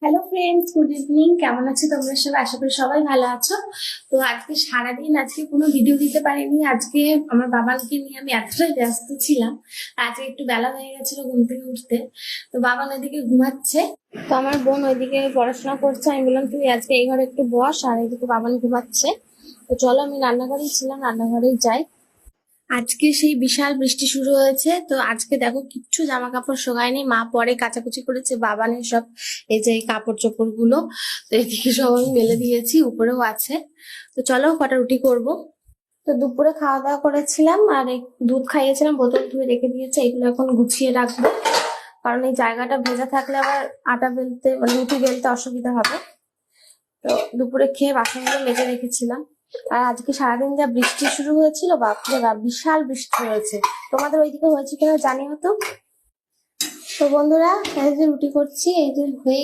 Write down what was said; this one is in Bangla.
Hello friends, good evening. কেমন আছো তোমরা সবাই? আশা করি সবাই ভালো আছো। তো আজকে সারাদিন কোনো ভিডিও দিতে পারিনি। আজকে আমার বাবাকে নিয়ে আমি এতটাই ব্যস্ত ছিলাম। আজকে একটু বেলা হয়ে গেছিল ঘুম থেকে উঠতে। তো বাবা ওইদিকে ঘুমাচ্ছে, তো আমার বোন ওইদিকে পড়াশোনা করছে। আমি বললাম তুই আজকে এই ঘরে একটু বস, আর এইদিকে বাবান ঘুমাচ্ছে। তো চলো, আমি রান্নাঘরেই ছিলাম, রান্নাঘরেই যাই। আজকে সেই বিশাল বৃষ্টি শুরু হয়েছে। তো আজকে দেখো কিচ্ছু জামা কাপড় শোকায়নি, মা পরে কাচাকুচি করেছে। বাবানের সব এই যে এই কাপড় চোপড় গুলো, তো এদিকে সব আমি মেলে দিয়েছি, উপরেও আছে। তো চলো কটা রুটি করব। তো দুপুরে খাওয়া দাওয়া করেছিলাম, আর এই দুধ খাইয়েছিলাম, বোতল ধুয়ে রেখে দিয়েছে। এগুলো এখন গুছিয়ে রাখবো, কারণ এই জায়গাটা ভেজা থাকলে আবার আটা বেলতে মানে রুটি বেলতে অসুবিধা হবে। তো দুপুরে খেয়ে বাসনগুলো মেজে রেখেছিলাম। আর আজকে সারাদিন যা বৃষ্টি শুরু হয়েছিল, বাপরে বাপ, বিশাল বৃষ্টি হয়েছে। তোমাদের ওইদিকে হয়েছে কিনা জানিও তো। তো বন্ধুরা, এই যে রুটি করছি, এই যে হয়ে